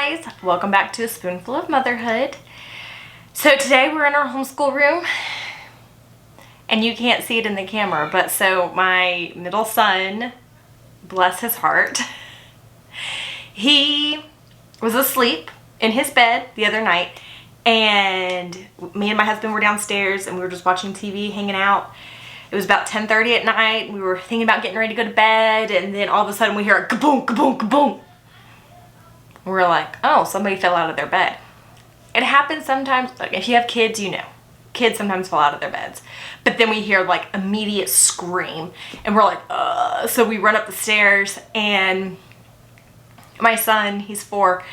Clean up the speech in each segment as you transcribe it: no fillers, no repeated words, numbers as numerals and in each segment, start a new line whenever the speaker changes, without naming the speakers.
guys, welcome back to A Spoonful of Motherhood. So today we're in our homeschool room and you can't see it in the camera, but so my middle son, bless his heart, he was asleep in his bed the other night and me and my husband were downstairs and we were just watching TV, hanging out. It was about 10:30 at night. We were thinking about getting ready to go to bed and then all of a sudden we hear a kaboom, kaboom, kaboom. We're like, oh, somebody fell out of their bed. It happens sometimes, like if you have kids, you know, kids sometimes fall out of their beds. But then we hear like immediate scream and we're like, so we run up the stairs and my son, he's 4,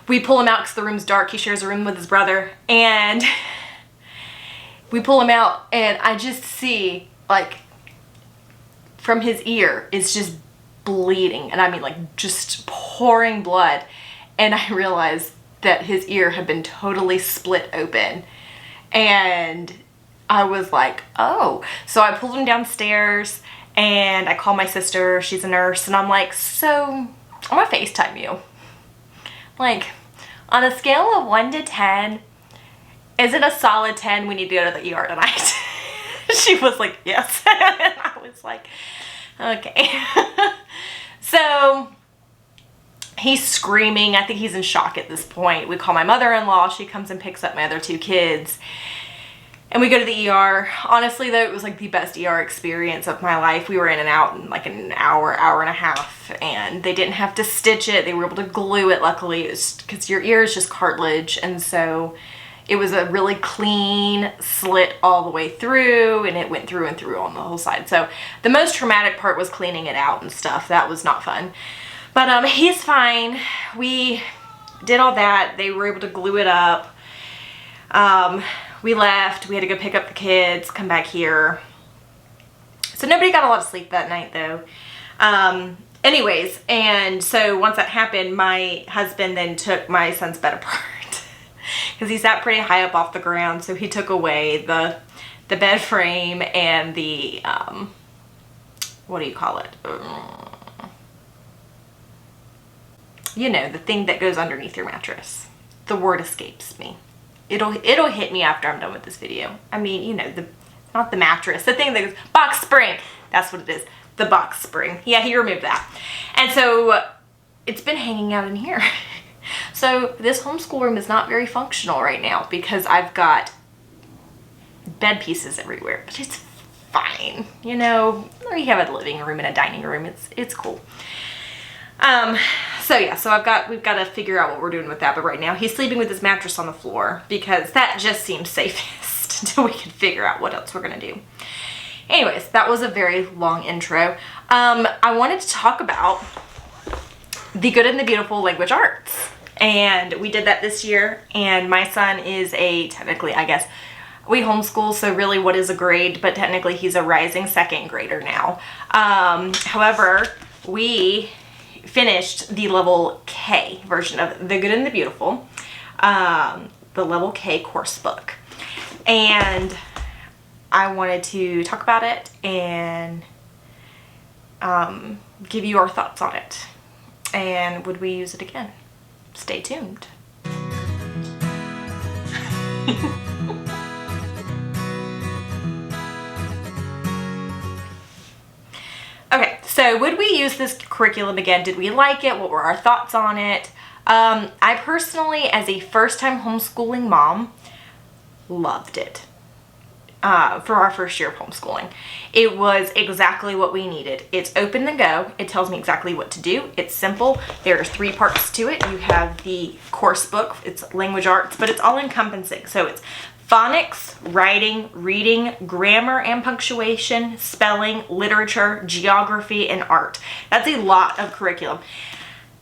we pull him out because the room's dark. He shares a room with his brother and we pull him out and I just see like from his ear, it's just bleeding. And I mean like just pouring blood. And I realized that his ear had been totally split open. And I was like, oh. So I pulled him downstairs and I called my sister. She's a nurse. And I'm like, so I'm gonna FaceTime you. Like, on a scale of 1 to 10, is it a solid 10? We need to go to the ER tonight. She was like, yes. And I was like, okay. So he's screaming. I think he's in shock at this point. We call my mother-in-law. She comes and picks up my other 2 kids. And we go to the ER. Honestly, though, it was like the best ER experience of my life. We were in and out in like an hour, hour and a half. And they didn't have to stitch it. They were able to glue it, luckily. It's because your ear is just cartilage. And so it was a really clean slit all the way through. And it went through and through on the whole side. So the most traumatic part was cleaning it out and stuff. That was not fun. But he's fine. We did all that. They were able to glue it up. We left. We had to go pick up the kids, come back here. So nobody got a lot of sleep that night though. Anyways, and so once that happened, my husband then took my son's bed apart because he sat pretty high up off the ground. So he took away the bed frame and the, what do you call it? You know, the thing that goes underneath your mattress. The word escapes me. It'll hit me after I'm done with this video. I mean, you know, not the mattress, the thing that goes, box spring. That's what it is. The box spring. Yeah, he removed that. And so it's been hanging out in here. So this homeschool room is not very functional right now because I've got bed pieces everywhere, but it's fine. You know, we have a living room and a dining room. It's cool. So yeah, so we've got to figure out what we're doing with that. But right now he's sleeping with his mattress on the floor because that just seems safest until we can figure out what else we're going to do. Anyways, that was a very long intro. I wanted to talk about the Good and the Beautiful Language Arts. And we did that this year. And my son is technically, I guess, we homeschool, so really what is a grade? But technically he's a rising 2nd grader now. However, we finished the level K version of The Good and the Beautiful, the level K course book, and I wanted to talk about it and give you our thoughts on it, and would we use it again? Stay tuned. Okay, so would we use this curriculum again? Did we like it? What were our thoughts on it? I personally, as a first-time homeschooling mom, loved it for our first year of homeschooling. It was exactly what we needed. It's open and go. It tells me exactly what to do. It's simple. There are 3 parts to it. You have the course book. It's language arts, but it's all encompassing. So it's phonics, writing, reading, grammar and punctuation, spelling, literature, geography, and art. That's a lot of curriculum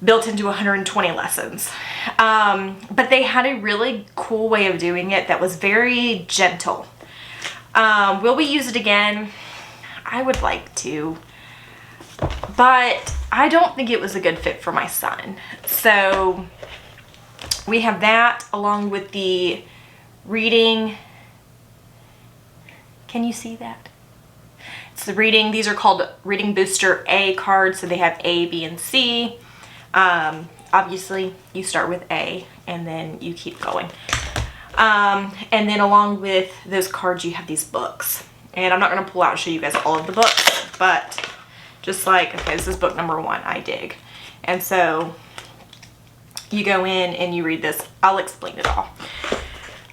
built into 120 lessons. But they had a really cool way of doing it that was very gentle. Will we use it again? I would like to, but I don't think it was a good fit for my son. So we have that along with the reading. Can you see that? It's the reading. These are called Reading Booster A cards. So they have A, B, and C. obviously you start with A and then you keep going. And then along with those cards, you have these books. And I'm not going to pull out and show you guys all of the books, but just like, okay, this is book number 1, I Dig. And so you go in and you read this. I'll explain it all.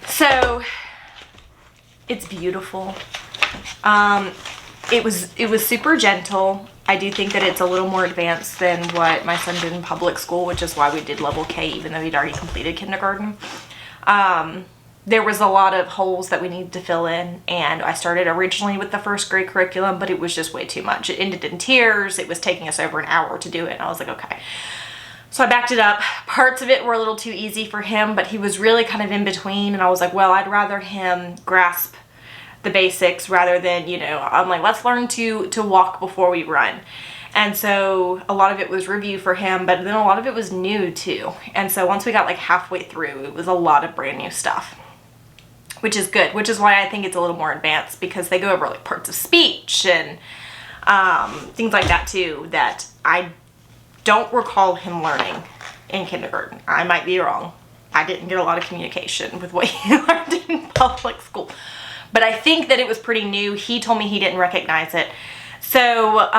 So it's beautiful. It was super gentle. I do think that it's a little more advanced than what my son did in public school, which is why we did level K, even though he'd already completed kindergarten. There was a lot of holes that we needed to fill in, and I started originally with the first grade curriculum, but it was just way too much. It ended in tears. It was taking us over an hour to do it, and I was like, okay. So I backed it up. Parts of it were a little too easy for him, but he was really kind of in between, and I was like, well, I'd rather him grasp the basics rather than, you know, I'm like, let's learn to walk before we run. And so a lot of it was review for him, but then a lot of it was new too. And so once we got like halfway through, it was a lot of brand new stuff, which is good, which is why I think it's a little more advanced, because they go over like parts of speech and things like that too, that I don't recall him learning in kindergarten. I might be wrong. I didn't get a lot of communication with what he learned in public school, but I think that it was pretty new. He told me he didn't recognize it. So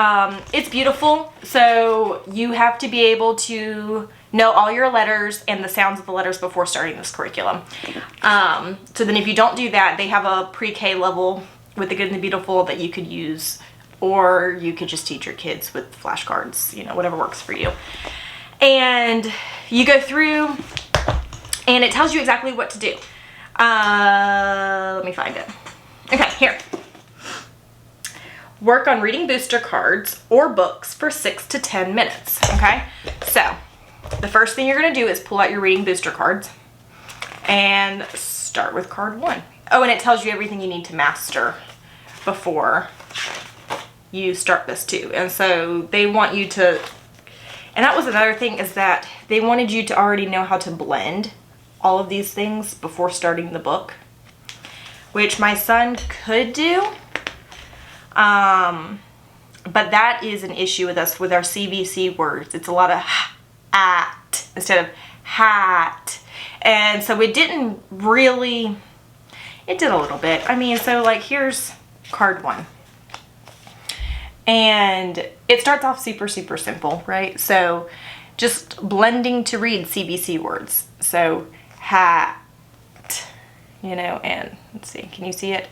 it's beautiful. So you have to be able to know all your letters and the sounds of the letters before starting this curriculum. So then if you don't do that, they have a pre-K level with the Good and the Beautiful that you could use, or you could just teach your kids with flashcards, you know, whatever works for you. And you go through and it tells you exactly what to do. Let me find it. Okay, here. Work on reading booster cards or books for 6 to 10 minutes, okay? So, the first thing you're going to do is pull out your reading booster cards and start with card 1. Oh, and it tells you everything you need to master before you start this too. And so they want you to, and that was another thing, is that they wanted you to already know how to blend all of these things before starting the book, which my son could do. But that is an issue with us with our CVC words. It's a lot of at instead of hat. And so it didn't really, it did a little bit. I mean, so like here's card 1. And it starts off super, super simple, right? So just blending to read CVC words. So hat, you know, and let's see, can you see it?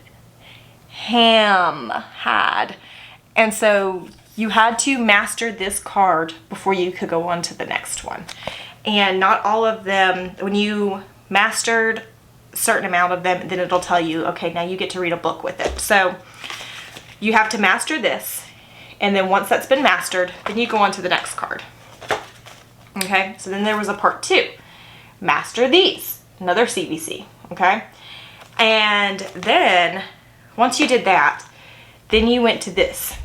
Ham, had. And so you had to master this card before you could go on to the next one. And not all of them, when you mastered a certain amount of them, then it'll tell you, okay, now you get to read a book with it. So you have to master this. And then once that's been mastered, then you go on to the next card. Okay, so then there was a part 2. Master these, another CVC, okay? And then once you did that, then you went to this.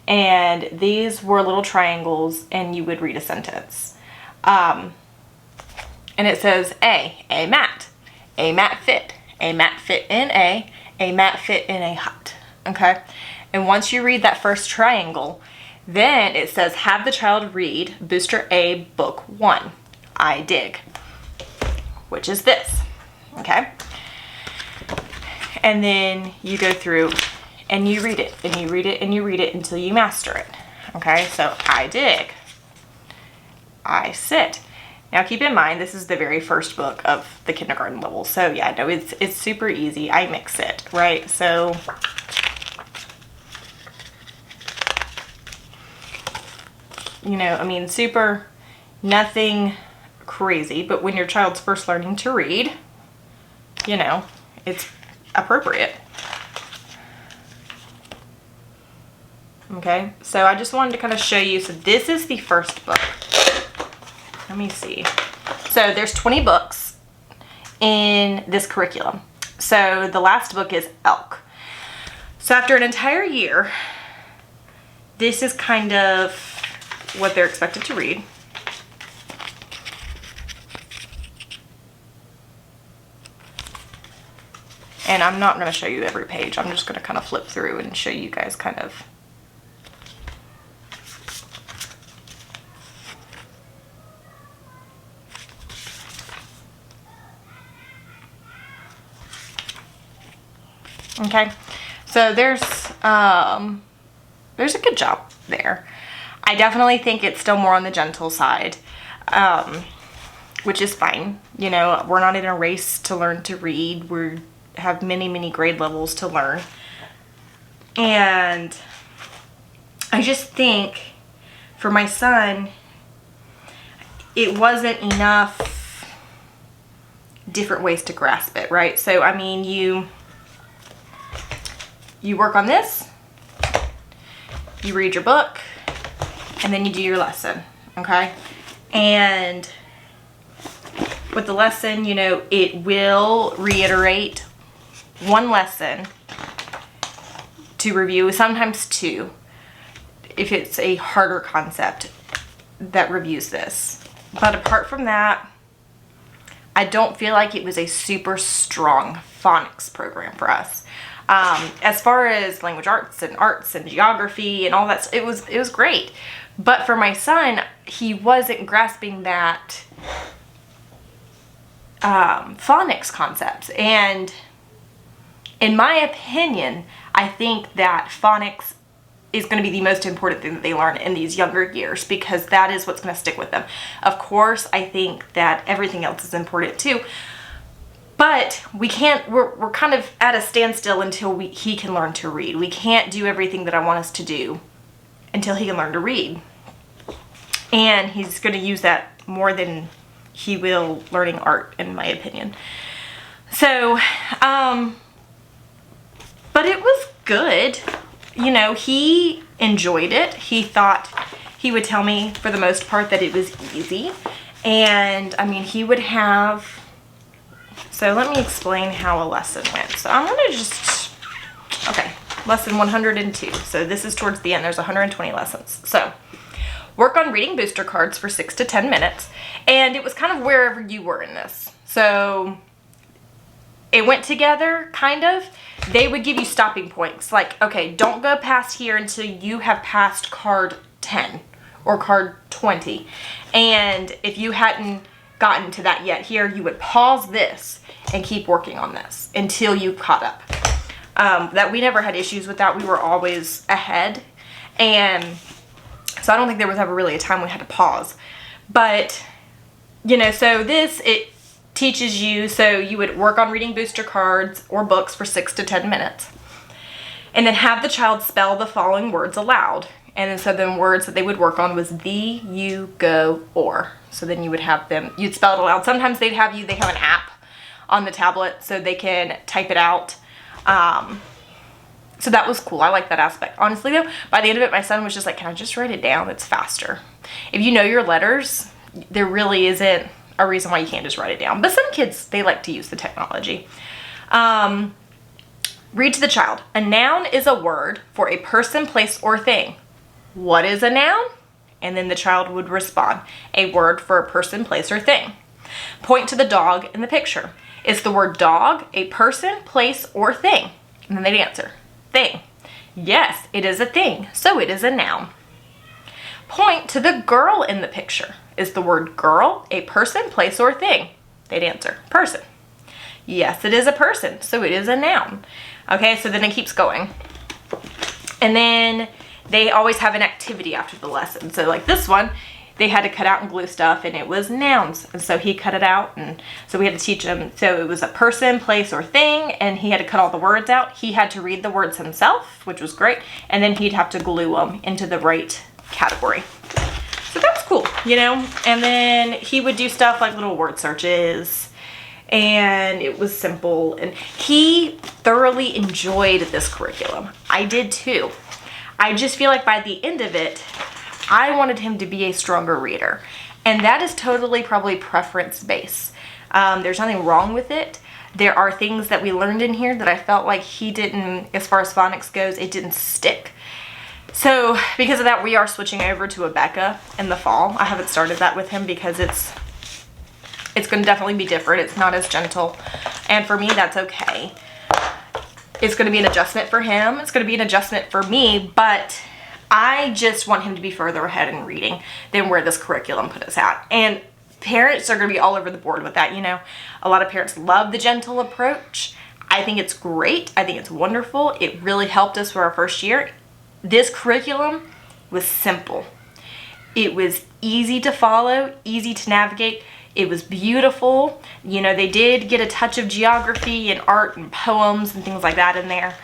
And these were little triangles and you would read a sentence. And it says A mat fit, a mat fit in a mat fit in a hut, okay? And once you read that first triangle, then it says have the child read Booster A Book 1, I Dig, which is this, okay? And then you go through and you read it and you read it and you read it until you master it, okay? So I dig, I sit. Now keep in mind, this is the very first book of the kindergarten level. So yeah, no, it's super easy. I mix it, right? So you know, I mean, super, nothing crazy, but when your child's first learning to read, you know, it's appropriate. Okay, so I just wanted to kind of show you. So this is the first book. Let me see. So there's 20 books in this curriculum. So the last book is Elk. So after an entire year, this is kind of what they're expected to read. And I'm not going to show you every page. I'm just going to kind of flip through and show you guys kind of. Okay, so there's a good job there. I definitely think it's still more on the gentle side, which is fine. You know, we're not in a race to learn to read. We have many, many grade levels to learn. And I just think for my son, it wasn't enough different ways to grasp it, right? So, I mean, you work on this, you read your book, and then you do your lesson, okay? And with the lesson, you know, it will reiterate one lesson to review, sometimes two, if it's a harder concept that reviews this. But apart from that, I don't feel like it was a super strong phonics program for us. As far as language arts and geography and all that, it was great. But for my son, he wasn't grasping that phonics concepts. And in my opinion, I think that phonics is going to be the most important thing that they learn in these younger years, because that is what's going to stick with them. Of course, I think that everything else is important too, but we're kind of at a standstill until he can learn to read. We can't do everything that I want us to do until he can learn to read. And he's going to use that more than he will learning art, in my opinion. So, but it was good. You know, he enjoyed it. He thought, he would tell me for the most part that it was easy. And I mean, he would have, so let me explain how a lesson went. So I'm going to just, okay, lesson 102. So this is towards the end. There's 120 lessons. So work on reading booster cards for 6 to 10 minutes. And it was kind of wherever you were in this. So it went together, kind of. They would give you stopping points. Like, okay, don't go past here until you have passed card 10 or card 20. And if you hadn't gotten to that yet here, you would pause this and keep working on this until you caught up. That we never had issues with that. We were always ahead. And so I don't think there was ever really a time we had to pause. But, you know, so this, it teaches you, so you would work on reading booster cards or books for 6 to 10 minutes. And then have the child spell the following words aloud. And then so the words that they would work on was thee, you, go, or. So then you would have them, you'd spell it aloud. Sometimes they have an app on the tablet so they can type it out. So that was cool. I like that aspect. Honestly though, by the end of it, my son was just like, can I just write it down? It's faster. If you know your letters, there really isn't a reason why you can't just write it down. But some kids, they like to use the technology. Read to the child. A noun is a word for a person, place, or thing. What is a noun? And then the child would respond. A word for a person, place, or thing. Point to the dog in the picture. Is the word dog a person, place, or thing? And then they'd answer. Thing. Yes, it is a thing, so it is a noun. Point to the girl in the picture. Is the word girl a person, place, or thing? They'd answer, person. Yes, it is a person, so it is a noun. Okay, so then it keeps going. And then they always have an activity after the lesson. So like this one, they had to cut out and glue stuff, and it was nouns. And so he cut it out, and so we had to teach him. So it was a person, place, or thing, and he had to cut all the words out. He had to read the words himself, which was great, and then he'd have to glue them into the right category. So that's cool, you know? And then he would do stuff like little word searches, and it was simple, and he thoroughly enjoyed this curriculum. I did too. I just feel like by the end of it, I wanted him to be a stronger reader, and that is totally probably preference based. There's nothing wrong with it. There are things that we learned in here that I felt like he didn't, as far as phonics goes, it didn't stick. So because of that, we are switching over to Abeka in the fall. I haven't started that with him because it's going to definitely be different. It's not as gentle, and for me, that's okay. It's going to be an adjustment for him. It's going to be an adjustment for me, but I just want him to be further ahead in reading than where this curriculum put us at. And parents are going to be all over the board with that, you know. A lot of parents love the gentle approach. I think it's great. I think it's wonderful. It really helped us for our first year. This curriculum was simple. It was easy to follow, easy to navigate. It was beautiful. You know, they did get a touch of geography and art and poems and things like that in there.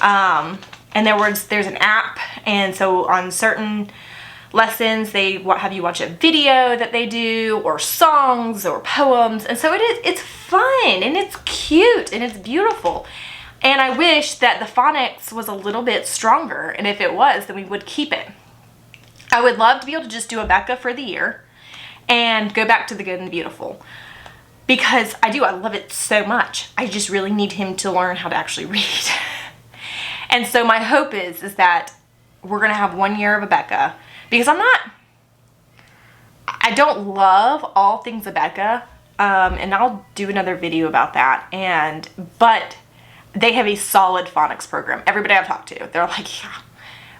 And there's an app, and so on certain lessons they have you watch a video that they do, or songs or poems, and so it's fun and it's cute and it's beautiful. And I wish that the phonics was a little bit stronger, and if it was, then we would keep it. I would love to be able to just do Abeka for the year and go back to the good and the beautiful, because I love it so much. I just really need him to learn how to actually read. And so my hope is that we're gonna have 1 year of Abeka, because I don't love all things Abeka, and I'll do another video about that. But they have a solid phonics program. Everybody I've talked to, they're like, yeah,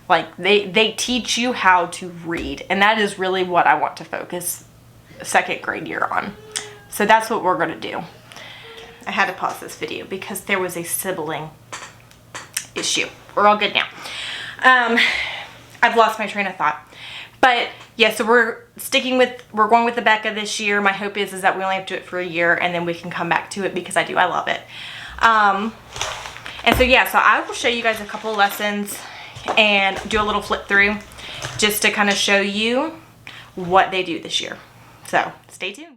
like they teach you how to read, and that is really what I want to focus second grade year on. So that's what we're gonna do. I had to pause this video because there was a sibling issue. We're all good now. I've lost my train of thought. But yeah, so we're going with Abeka this year. My hope is that we only have to do it for a year, and then we can come back to it, because I love it. And so yeah, so I will show you guys a couple of lessons and do a little flip through just to kind of show you what they do this year. So stay tuned.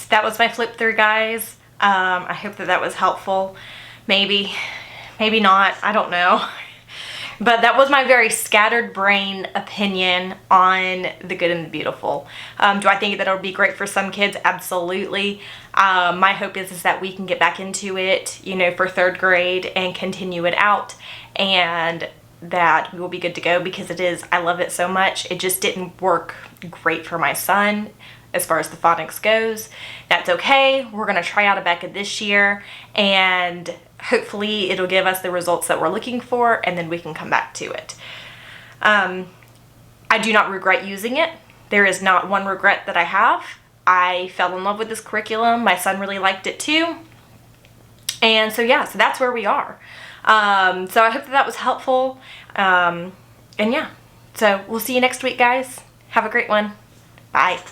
That was my flip through, guys. I hope that was helpful. Maybe not, I don't know. But that was my very scattered brain opinion on The Good and the Beautiful. Do I think that it'll be great for some kids? Absolutely. My hope is that we can get back into it, you know, for 3rd grade and continue it out, and that we will be good to go, because I love it so much. It just didn't work great for my son as far as the phonics goes. That's okay. We're going to try out Abeka this year, and hopefully it'll give us the results that we're looking for, and then we can come back to it. I do not regret using it. There is not one regret that I have. I fell in love with this curriculum. My son really liked it too. And so yeah, so that's where we are. So I hope that was helpful. And yeah, so we'll see you next week, guys. Have a great one. Bye.